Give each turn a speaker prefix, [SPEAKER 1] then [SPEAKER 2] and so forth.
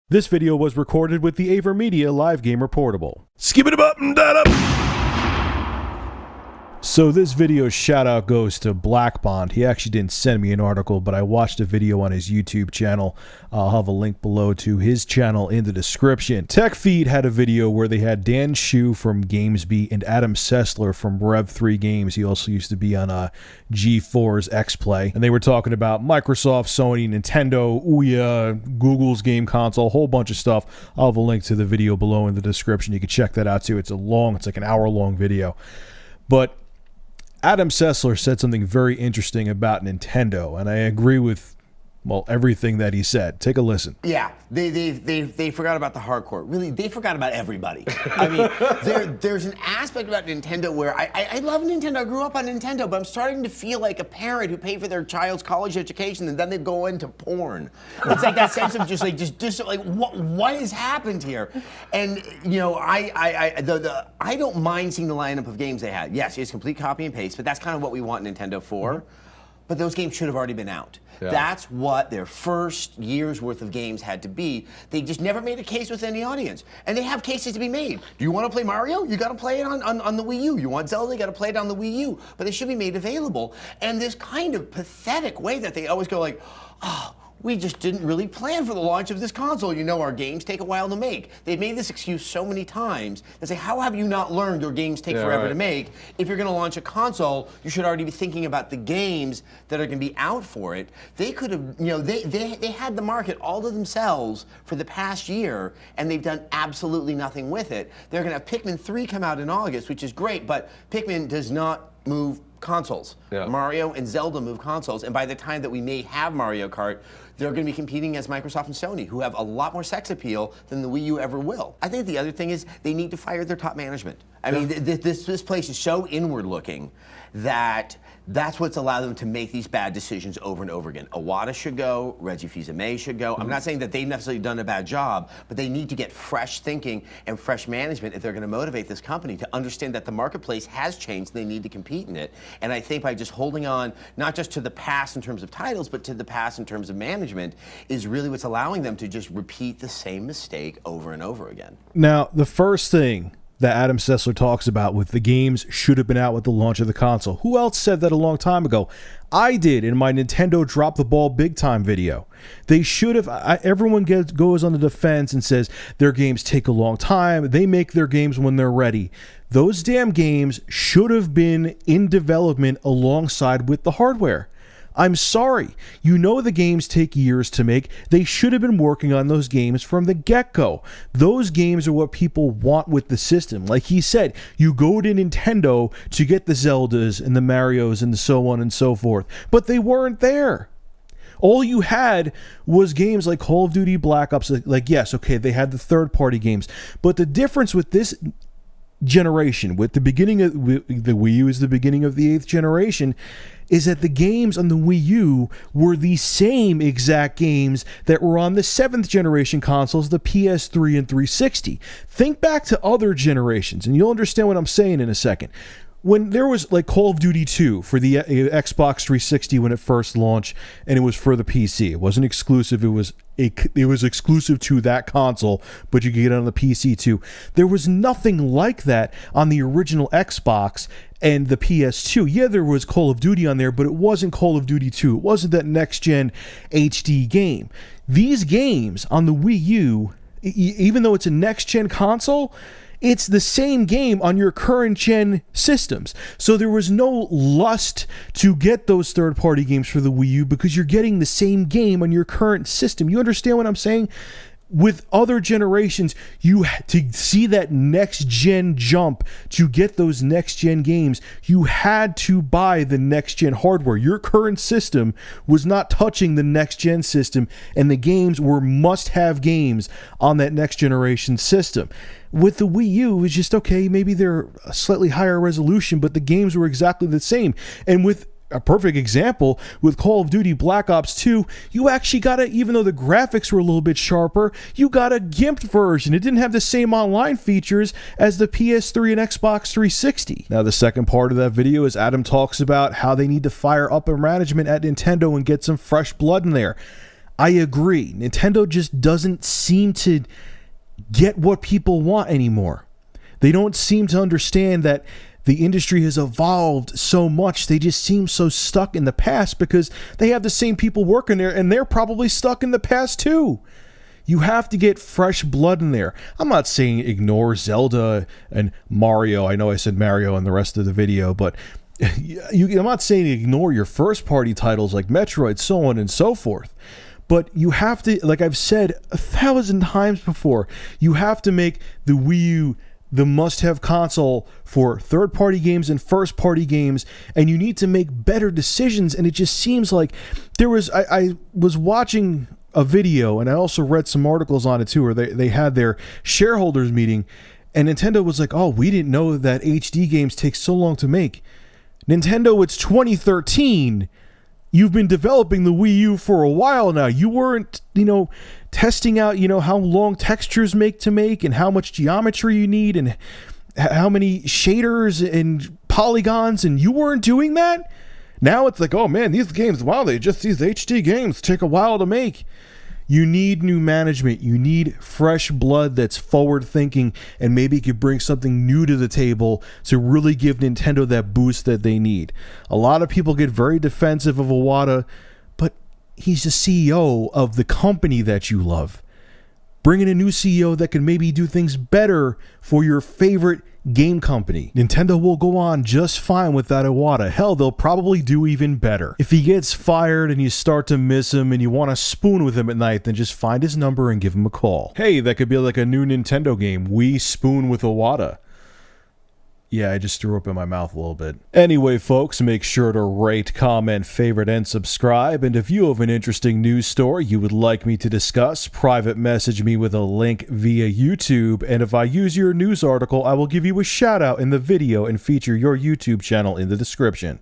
[SPEAKER 1] This video was recorded with the AverMedia Live Gamer Portable. Skip it up and that up! So this video's shout out goes to Black Bond. He actually didn't send me an article, but I watched a video on his YouTube channel. I'll have a link below to his channel in the description. TechFeed had a video where they had Dan Shu from GamesBeat and Adam Sessler from Rev3 Games. He also used to be on G4's X-Play. And they were talking about Microsoft, Sony, Nintendo, Ouya, Google's game console, a whole bunch of stuff. I'll have a link to the video below in the description. You can check that out too. It's like an hour-long video. But Adam Sessler said something very interesting about Nintendo, and I agree with, well, everything that he said. Take a listen.
[SPEAKER 2] Yeah, they forgot about the hardcore. Really, they forgot about everybody. I mean, there's an aspect about Nintendo where I love Nintendo. I grew up on Nintendo, but I'm starting to feel like a parent who paid for their child's college education and then they go into porn. It's like that sense of just like what has happened here? And you know, I don't mind seeing the lineup of games they had. Yes, it's complete copy and paste, but that's kind of what we want Nintendo for. Mm-hmm. But those games should have already been out. Yeah. That's what their first year's worth of games had to be. They just never made a case with any audience. And they have cases to be made. Do you want to play Mario? You got to play it on the Wii U. You want Zelda? You got to play it on the Wii U. But they should be made available. And this kind of pathetic way that they always go like, oh, we just didn't really plan for the launch of this console. You know, our games take a while to make. They've made this excuse so many times. They say, how have you not learned your games take forever to make? If you're going to launch a console, you should already be thinking about the games that are going to be out for it. They could have, you know, they had the market all to themselves for the past year, and they've done absolutely nothing with it. They're going to have Pikmin 3 come out in August, which is great, but Pikmin does not move consoles. Yeah. Mario and Zelda move consoles, and by the time that we may have Mario Kart, they're going to be competing as Microsoft and Sony, who have a lot more sex appeal than the Wii U ever will. I think the other thing is they need to fire their top management. I mean, this place is so inward-looking that that's what's allowed them to make these bad decisions over and over again. Iwata should go, Reggie Fils-Aimé should go. I'm not saying that they've necessarily done a bad job, but they need to get fresh thinking and fresh management if they're going to motivate this company to understand that the marketplace has changed and they need to compete in it. And I think by just holding on, not just to the past in terms of titles, but to the past in terms of management, is really what's allowing them to just repeat the same mistake over and over again.
[SPEAKER 1] Now, the first thing that Adam Sessler talks about with the games should have been out with the launch of the console. Who else said that a long time ago? I did in my Nintendo Drop the Ball Big Time video. They should have, everyone goes on the defense and says their games take a long time. They make their games when they're ready. Those damn games should have been in development alongside with the hardware. I'm sorry. You know the games take years to make. They should have been working on those games from the get-go. Those games are what people want with the system. Like he said, you go to Nintendo to get the Zeldas and the Marios and so on and so forth. But they weren't there. All you had was games like Call of Duty Black Ops. Like yes, okay, they had the third-party games. But the difference with this generation, with the beginning of the Wii U is the beginning of the 8th generation, is that the games on the Wii U were the same exact games that were on the 7th generation consoles, the PS3 and 360. Think back to other generations, and you'll understand what I'm saying in a second. When there was like Call of Duty 2 for the Xbox 360 when it first launched, and it was for the PC. It wasn't exclusive. It was exclusive to that console, but you could get it on the PC too. There was nothing like that on the original Xbox and the PS2. Yeah, there was Call of Duty on there, but it wasn't Call of Duty 2. It wasn't that next-gen HD game. These games on the Wii U, even though it's a next-gen console, it's the same game on your current gen systems. So there was no lust to get those third-party games for the Wii U because you're getting the same game on your current system. You understand what I'm saying? With other generations, to see that next-gen jump, to get those next-gen games, you had to buy the next-gen hardware. Your current system was not touching the next-gen system, and the games were must-have games on that next-generation system. With the Wii U, it was just, okay, maybe they're a slightly higher resolution, but the games were exactly the same. And with a perfect example, with Call of Duty Black Ops 2, you actually got even though the graphics were a little bit sharper, you got a gimped version. It didn't have the same online features as the PS3 and Xbox 360. Now, the second part of that video is Adam talks about how they need to fire up a management at Nintendo and get some fresh blood in there. I agree. Nintendo just doesn't seem to get what people want anymore. They don't seem to understand that the industry has evolved so much. They just seem so stuck in the past because they have the same people working there and they're probably stuck in the past too. You have to get fresh blood in there. I'm not saying ignore Zelda and Mario. I know I said Mario in the rest of the video, but I'm not saying ignore your first party titles like Metroid, so on and so forth. But you have to, like I've said 1,000 times before, you have to make the Wii U the must-have console for third-party games and first-party games, and you need to make better decisions. And it just seems like there was, I was watching a video, and I also read some articles on it too, where they had their shareholders meeting, and Nintendo was like, oh, we didn't know that HD games take so long to make. Nintendo, it's 2013. You've been developing the Wii U for a while now. You weren't, testing out, how long textures to make and how much geometry you need and how many shaders and polygons, and you weren't doing that? Now it's like, oh man, these games, wow, these HD games take a while to make. You need new management. You need fresh blood that's forward thinking and maybe could bring something new to the table to really give Nintendo that boost that they need. A lot of people get very defensive of Iwata, but he's the CEO of the company that you love. Bring in a new CEO that can maybe do things better for your favorite game company. Nintendo will go on just fine without Iwata. Hell, they'll probably do even better. If he gets fired and you start to miss him and you want to spoon with him at night, then just find his number and give him a call. Hey, that could be like a new Nintendo game. We spoon with Iwata. Yeah, I just threw up in my mouth a little bit. Anyway, folks, make sure to rate, comment, favorite, and subscribe. And if you have an interesting news story you would like me to discuss, private message me with a link via YouTube. And if I use your news article, I will give you a shout out in the video and feature your YouTube channel in the description.